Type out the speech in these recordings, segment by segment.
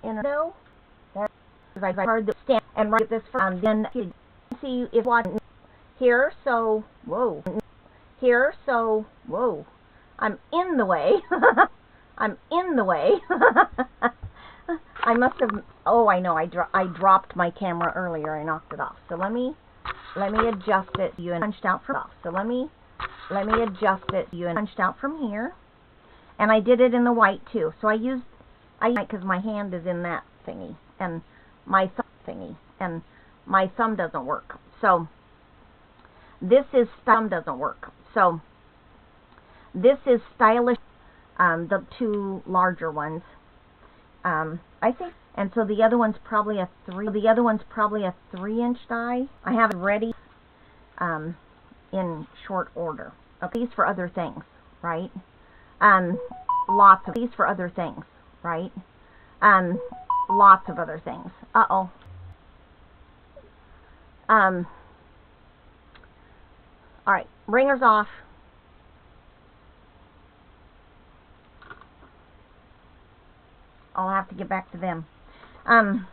in a window. Because I heard the stamp and write this first. Then you see if watching here, so whoa. Here, so whoa. I'm in the way. I'm in the way. I must have. Oh, I know. I dropped my camera earlier. I knocked it off. So let me adjust it. You and punched out from off. So let me adjust it. You and punched out from here. And I did it in the white too. So I used because my hand is in that thingy and my thumb thingy and my thumb doesn't work. So this is thumb doesn't work. So this is stylish. The two larger ones. I think, and so the other one's probably a 3-inch die. I have it ready in short order. Okay, these for other things, right? Lots of these for other things, right? Lots of other things. All right, ringer's off. I'll have to get back to them. I'll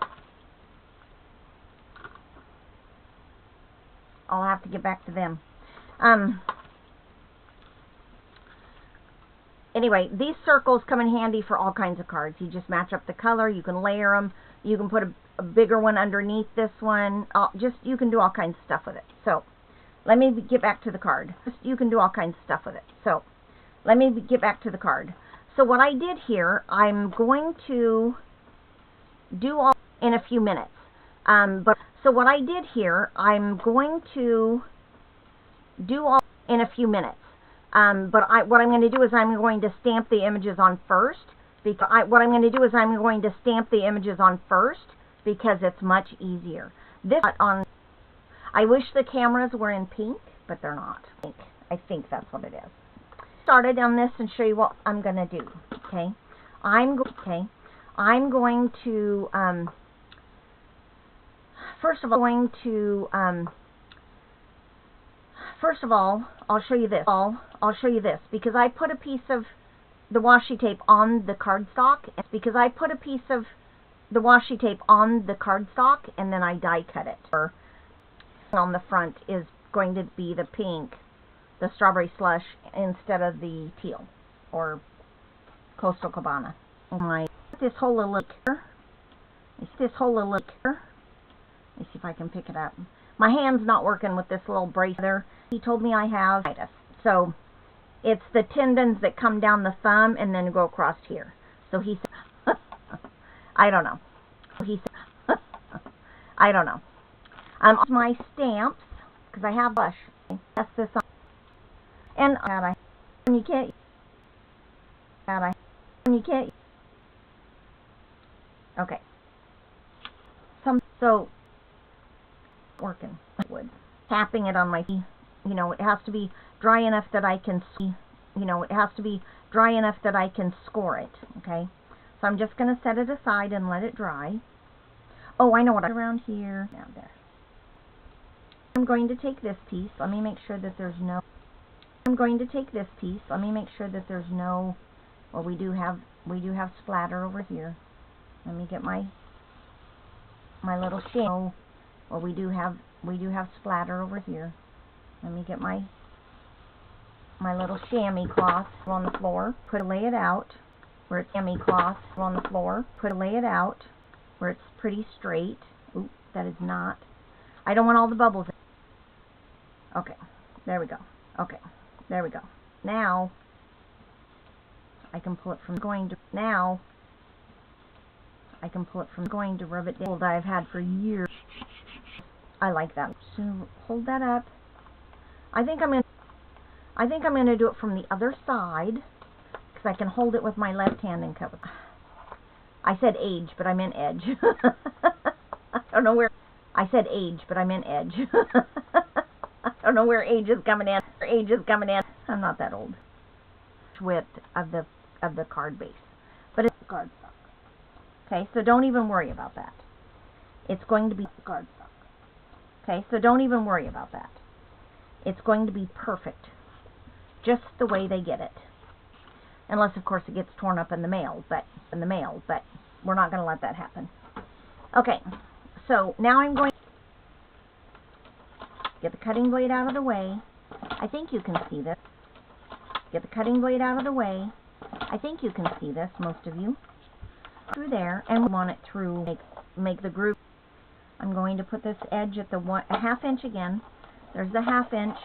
have to get back to them. Anyway, these circles come in handy for all kinds of cards. You just match up the color. You can layer them. You can put a bigger one underneath this one. You can do all kinds of stuff with it. So let me get back to the card. You can do all kinds of stuff with it. So let me get back to the card. So what I did here, I'm going to do all in a few minutes. So what I did here, I'm going to do all in a few minutes. What I'm going to do is I'm going to stamp the images on first. What I'm going to do is I'm going to stamp the images on first because it's much easier. I wish the cameras were in pink, but they're not. I think that's what it is. Started on this and show you what I'm going to do. Okay, I'm going to first of all I'll show you this. I'll show you this because I put a piece of the washi tape on the cardstock. It's because I put a piece of the washi tape on the cardstock and then I die cut it. Or on the front is going to be the pink, the strawberry slush instead of the teal or Coastal Cabana. This whole little here. Let me see if I can pick it up. My hand's not working with this little brace there. He told me I have itis. So it's the tendons that come down the thumb and then go across here. So he said, I don't know. He said, I don't know. My stamps because I have blush. That's this on. And you can't. Okay. So working wood, tapping it on my feet. You know, it has to be dry enough that I can. It has to be dry enough that I can score it. Okay. So I'm just going to set it aside and let it dry. Oh, I know what around here. Down there. I'm going to take this piece. Let me make sure that there's no. I'm going to take this piece. Let me make sure that there's no. Well, we do have splatter over here. Let me get my little chamois. Well, we do have splatter over here. Let me get my little chamois cloth on the floor. Lay it out where it's chamois cloth on the floor. Lay it out where it's pretty straight. Oop, that is not. I don't want all the bubbles. Okay, there we go. Okay, there we go. Now I can pull it from going to rub it down that I've had for years. I like that. So hold that up. I think I'm gonna do it from the other side because I can hold it with my left hand and cover. I said age, but I meant edge. I don't know where. I said age, but I meant edge. I don't know where age is coming in. I'm not that old. Width of the card base, but it's cardstock. Okay, so don't even worry about that. It's going to be cardstock. Okay, so don't even worry about that. It's going to be perfect, just the way they get it. Unless, of course, it gets torn up in the mail. But we're not going to let that happen. Okay, so now I'm going to get the cutting blade out of the way. I think you can see this. Get the cutting blade out of the way. I think you can see this, most of you. Through there, and we want it through, make the groove. I'm going to put this edge at the a half inch again. There's the half inch.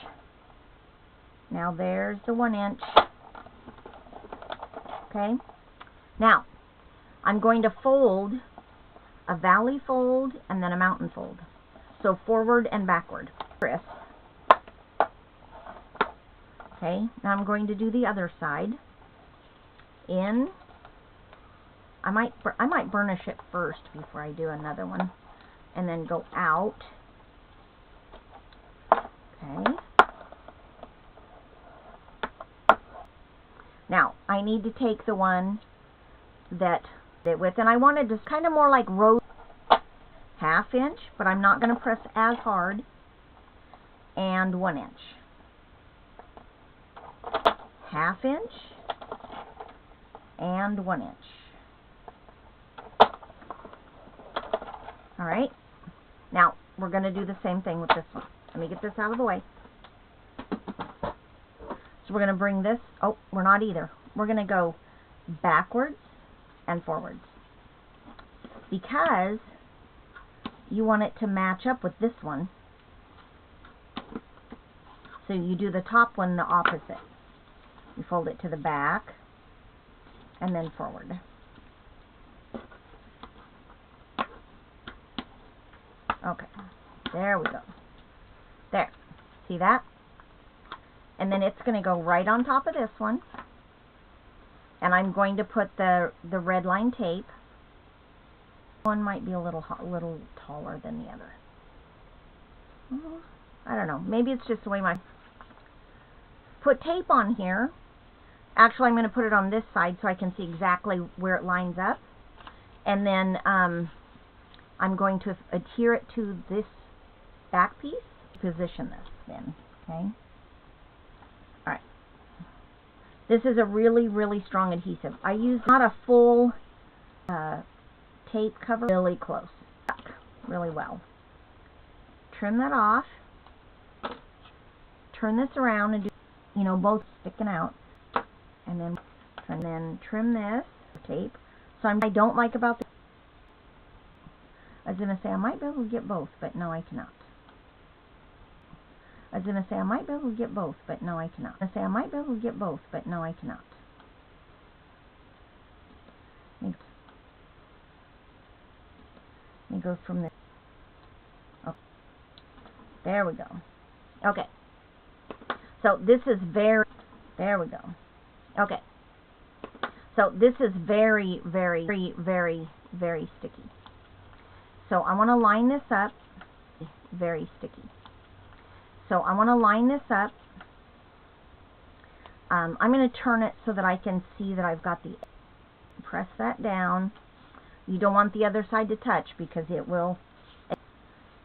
Now there's the 1 inch. Okay. Now, I'm going to fold a valley fold and then a mountain fold. So forward and backward. Okay. Now I'm going to do the other side. In. I might burnish it first before I do another one, and then go out. Okay. Now I need to take the one that with, and I wanted to kind of more like rose, half inch, but I'm not going to press as hard, and 1 inch, half inch, and 1 inch. All right. Now we're going to do the same thing with this one. Let me get this out of the way. So we're going to bring this, oh, we're not either. We're going to go backwards and forwards, because you want it to match up with this one. So you do the top one the opposite. You fold it to the back and then forward. Okay, there we go. There, see that? And then it's going to go right on top of this one. And I'm going to put the red line tape. One might be a little taller than the other. I don't know. Maybe it's just the way my... Put tape on here. Actually, I'm going to put it on this side so I can see exactly where it lines up. And then I'm going to adhere it to this back piece. Position this then. Okay. Alright. This is a really, really strong adhesive. I use not a full tape cover, really close. Really well. Trim that off. Turn this around and do, you know, both sticking out. And then trim this tape. So I don't like about the... I was going to say I might be able to get both, but no, I cannot. I was going to say I might be able to get both, but no, I cannot. I was going to say I might be able to get both, but no, I cannot. Let me go from this. Oh, there we go. Okay. So this is very... There we go. Okay. So this is very, very, very, very, very sticky. So I want to line this up. Very sticky. So I want to line this up. I'm going to turn it so that I can see that I've got the... Press that down. You don't want the other side to touch because it will...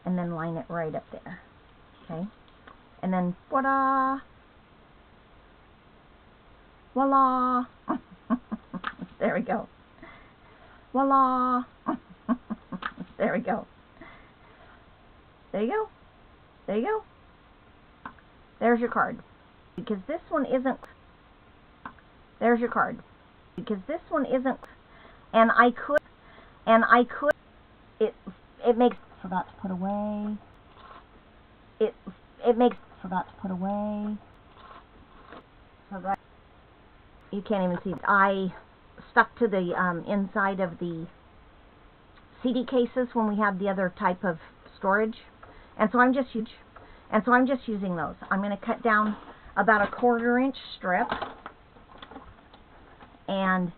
And then line it right up there. Okay? And then, voila! Voila! There we go. Voila! There we go. There you go. There you go. There's your card. Because this one isn't... There's your card. Because this one isn't... And I could... It makes... Forgot to put away. It makes... Forgot to put away. So that... You can't even see. I stuck to the inside of the CD cases when we had the other type of storage, and so I'm just using those. I'm going to cut down about a 1/4 inch strip, and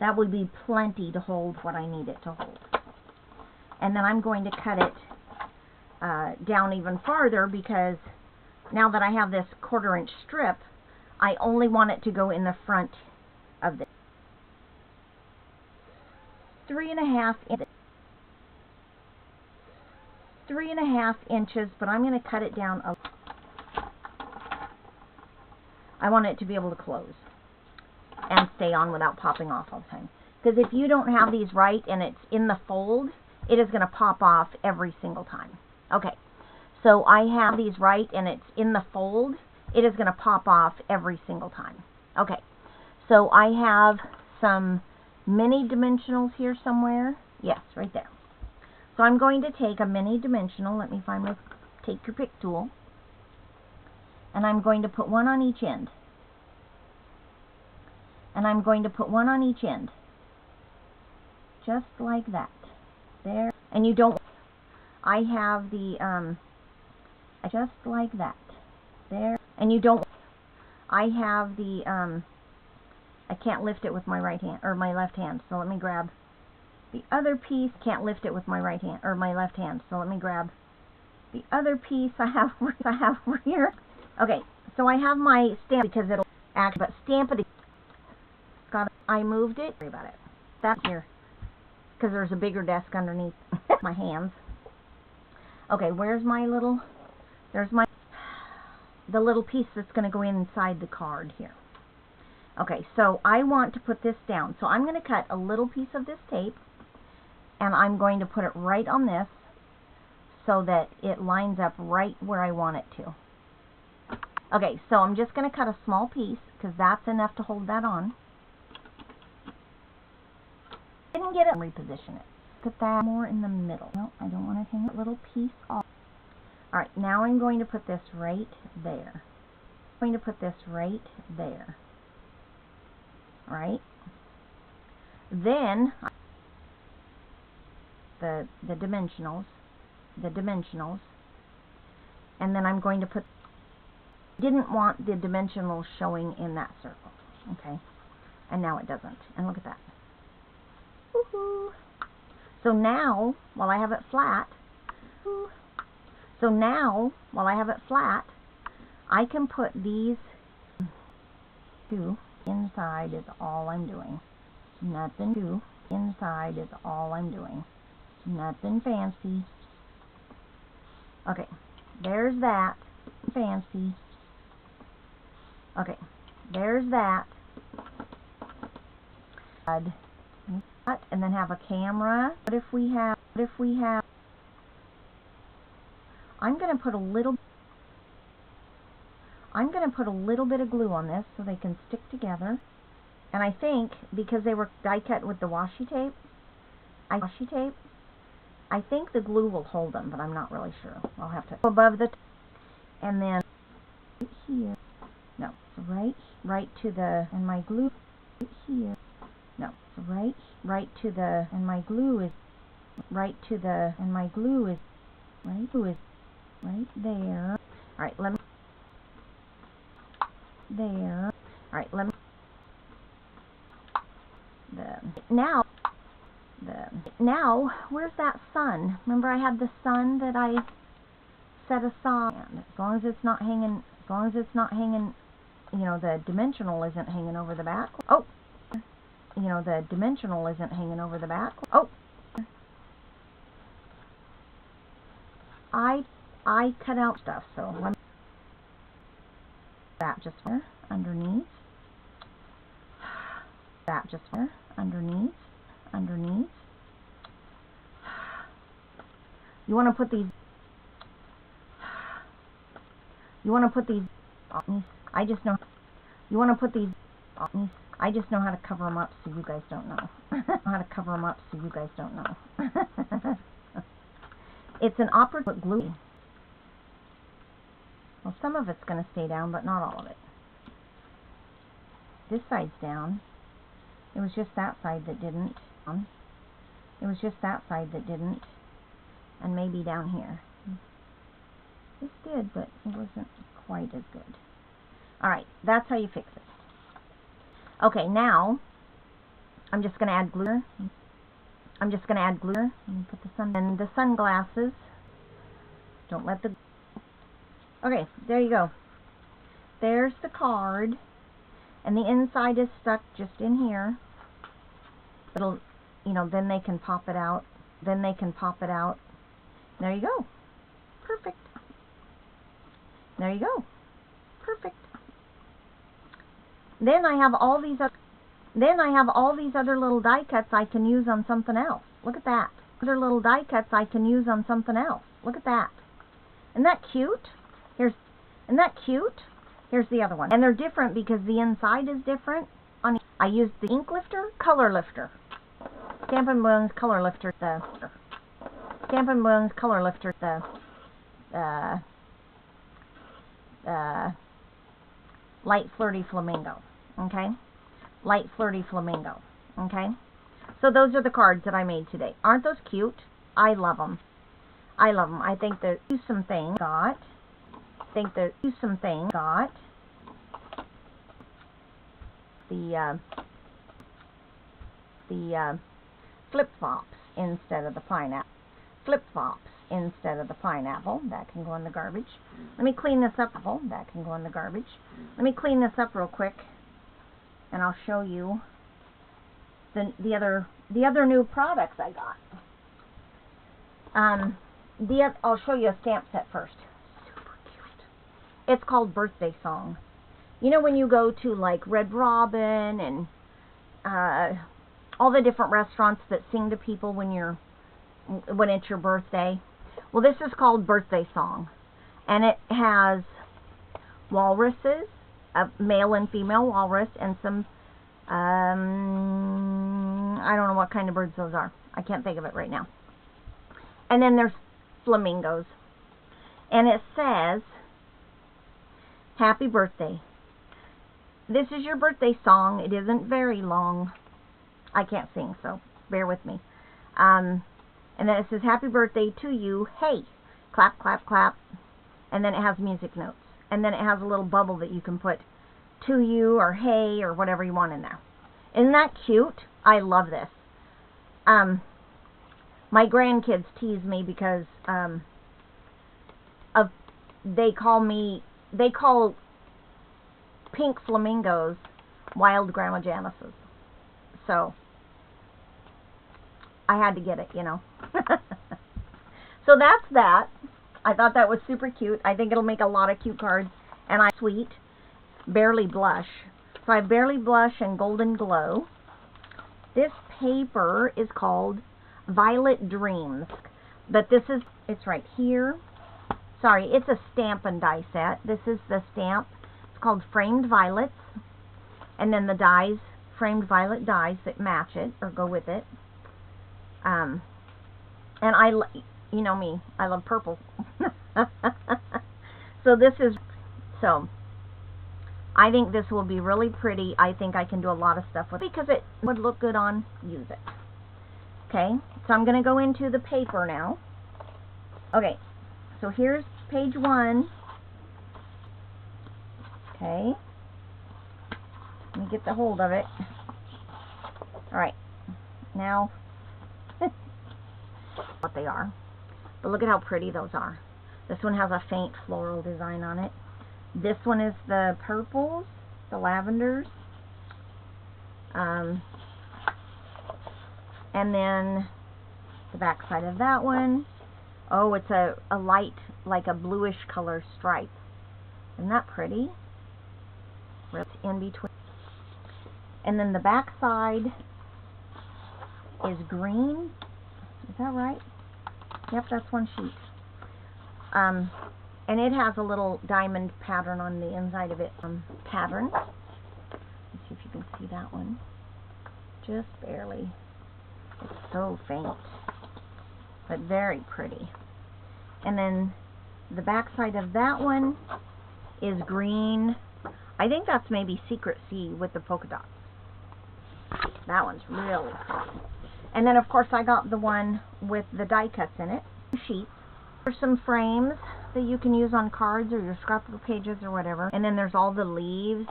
that would be plenty to hold what I need it to hold. And then I'm going to cut it down even farther, because now that I have this 1/4 inch strip, I only want it to go in the front of this. 3.5 inches, but I'm going to cut it down a... I want it to be able to close and stay on without popping off all the time. Because if you don't have these right and it's in the fold, it is going to pop off every single time. Okay, so I have these right and it's in the fold, it is going to pop off every single time. Okay, so I have some mini dimensionals here somewhere. Yes, right there. So I'm going to take a mini dimensional. Let me find my take your pick tool. And I'm going to put one on each end. And I'm going to put one on each end. Just like that. There. And you don't, I have the, just like that. There. And you don't, I have the, I can't lift it with my right hand, or my left hand, so let me grab the other piece. Can't lift it with my right hand, or my left hand, so let me grab the other piece I have over here. Okay, so I have my stamp because it'll act, but stamp it. I moved it. Sorry about it. That's here because there's a bigger desk underneath my hands. Okay, where's my little? There's the little piece that's going to go inside the card here. Okay, so I want to put this down. So I'm going to cut a little piece of this tape, and I'm going to put it right on this so that it lines up right where I want it to. Okay, so I'm just going to cut a small piece because that's enough to hold that on. Didn't get it. Reposition it. Put that more in the middle. No, I don't want to hang that little piece off. Alright, now I'm going to put this right there. I'm going to put this right there. Alright? Then, the dimensionals, and then I'm going to put, didn't want the dimensionals showing in that circle, okay? And now it doesn't, and look at that. Woohoo! So now, while I have it flat, I can put these two inside is all I'm doing. Nothing to inside is all I'm doing. Nothing fancy. Okay, there's that. Fancy. Okay, there's that. And then have a camera. What if we have, I'm going to put a little bit of glue on this so they can stick together. And I think, because they were die cut with the washi tape, I think the glue will hold them, but I'm not really sure. I'll have to above the, and then right here, no, so right to the, and my glue right here, no, so right to the, and my glue is right to the, and my glue is right there. All right, let me there. All right, let me now where's that sun? Remember I had the sun that I set aside. As long as it's not hanging, you know, the dimensional isn't hanging over the back. Oh, you know, the dimensional isn't hanging over the back. Oh, I cut out stuff, so let me that just underneath. That just underneath. You want to put these. I just know. You want to put these. I just know how to cover them up, so you guys don't know. It's an opera glue. Well, some of it's going to stay down, but not all of it. This side's down. It was just that side that didn't. And maybe down here. This did, but it wasn't quite as good. Alright, that's how you fix it. Okay, now I'm just going to add glue. And put the sun and the sunglasses. Don't let the. Okay, there you go. There's the card, and the inside is stuck just in here. It'll, you know, then they can pop it out. There you go. Perfect. There you go. Perfect. Then I have all these other. Then I have all these other little die cuts I can use on something else. Look at that. Other little die cuts I can use on something else. Look at that. Isn't that cute? Isn't that cute? Here's the other one. And they're different because the inside is different. I used the ink lifter, color lifter. Stampin' Balloons color lifter. Stampin' Balloons color lifter. Light Flirty Flamingo. Okay? Light Flirty Flamingo. Okay? So those are the cards that I made today. Aren't those cute? I love them. I love them. I think they're some things got. The flip-flops instead of the pineapple. Flip-flops instead of the pineapple. That can go in the garbage. Let me clean this up. That can go in the garbage. Let me clean this up real quick, and I'll show you the other new products I got. I'll show you a stamp set first. Super cute. It's called Birthday Song. You know when you go to like Red Robin and all the different restaurants that sing to people when it's your birthday? Well, this is called Birthday Song, and it has walruses, a male and female walrus, and some I don't know what kind of birds those are. I can't think of it right now. And then there's flamingos. And it says, Happy Birthday. This is your birthday song. It isn't very long. I can't sing, so bear with me. And then it says, Happy Birthday to you. Hey. Clap, clap, clap. And then it has music notes. And then it has a little bubble that you can put to you or hey or whatever you want in there. Isn't that cute? I love this. My grandkids tease me because they call pink flamingos wild Grandma Janice's. So I had to get it, you know. So that's that. I thought that was super cute. I think it'll make a lot of cute cards. And sweet. Barely Blush. So I have Barely Blush and Golden Glow. This paper is called Violet Dreams. But it's right here. Sorry, it's a stamp and die set. This is the stamp. It's called Framed Violets. And then the dies, framed violet dies that match it or go with it. And you know me, I love purple. So I think this will be really pretty. I think I can do a lot of stuff with it because it would look good on Use It. Okay, so I'm going to go into the paper now. Okay, so here's page 1. Okay, let me get the hold of it. Alright, now, what they are. But look at how pretty those are. This one has a faint floral design on it. This one is the purples, the lavenders. And then the back side of that one. Oh, it's a light, like a bluish color stripe. Isn't that pretty? It's in between. And then the back side is green. Is that right? Yep, that's one sheet. And it has a little diamond pattern on the inside of it. Pattern. Let's see if you can see that one. Just barely. It's so faint, but very pretty. And then the back side of that one is green. I think that's maybe Secret Sea with the polka dots. That one's really pretty. And then of course I got the one with the die cuts in it. Sheets. There's some frames that you can use on cards or your scrapbook pages or whatever. And then there's all the leaves.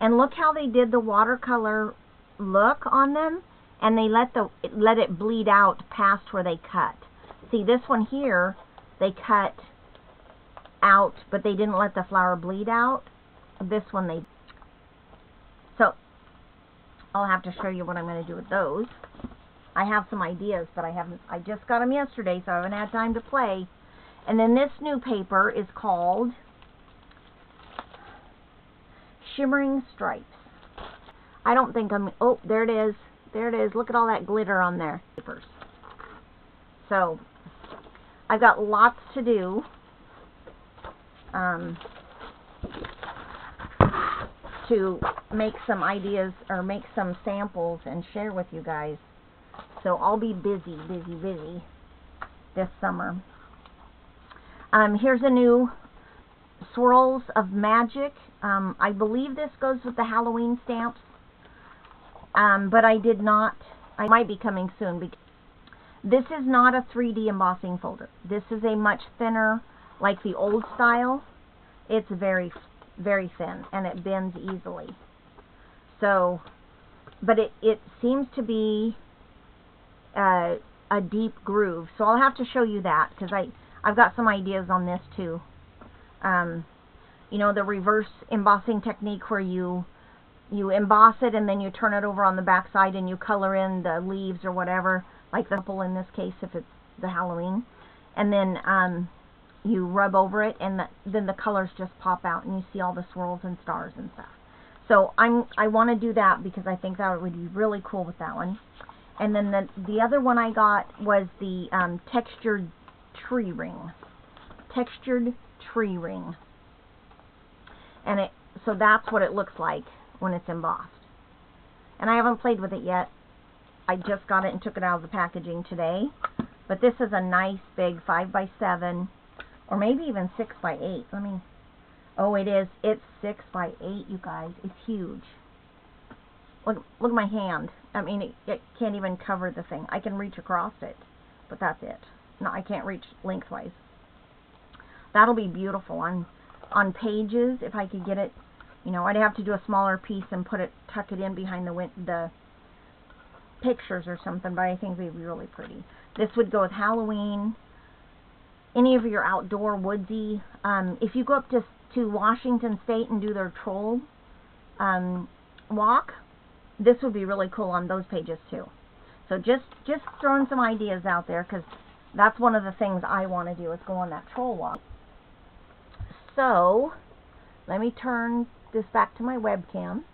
And look how they did the watercolor look on them. And they let it bleed out past where they cut. See, this one here, they cut out, but they didn't let the flower bleed out. This one they... So, I'll have to show you what I'm going to do with those. I have some ideas, but I just got them yesterday, so I haven't had time to play. And then this new paper is called Shimmering Stripes. I don't think I'm, oh, there it is. There it is. Look at all that glitter on there. So, I've got lots to do. To make some ideas or make some samples and share with you guys. So I'll be busy this summer. Here's a new Swirls of Magic. I believe this goes with the Halloween stamps. But I did not. I might be coming soon. Because this is not a 3D embossing folder. This is a much thinner, like the old style. It's very thin and it bends easily. So, but it seems to be a deep groove. So I'll have to show you that because I've got some ideas on this too. You know, the reverse embossing technique where you emboss it and then you turn it over on the back side and you color in the leaves or whatever, like the purple in this case if it's the Halloween, and then you rub over it and then the colors just pop out and you see all the swirls and stars and stuff. So I want to do that because I think that would be really cool with that one. And then the other one I got was the textured tree ring. Textured tree ring. And so that's what it looks like when it's embossed. And I haven't played with it yet. I just got it and took it out of the packaging today. But this is a nice big 5x7 or maybe even 6x8. Let me, oh it is, it's 6x8 you guys. It's huge. Look at my hand. I mean it can't even cover the thing. I can reach across it, but that's it. No, I can't reach lengthwise. That'll be beautiful on pages if I could get it. You know, I'd have to do a smaller piece and tuck it in behind the pictures or something, but I think they'd be really pretty. This would go with Halloween, any of your outdoor woodsy. If you go up to Washington State and do their troll walk, this would be really cool on those pages too. So just throwing some ideas out there because that's one of the things I want to do is go on that troll walk. So let me turn this back to my webcam.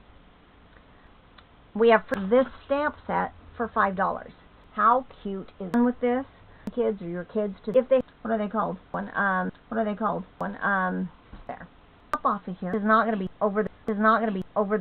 We have for this stamp set for $5. How cute is it with this? Kids or your kids to, if they, what are they called? What are they called? There. Up off of here is not going to be over. Is not going to be over.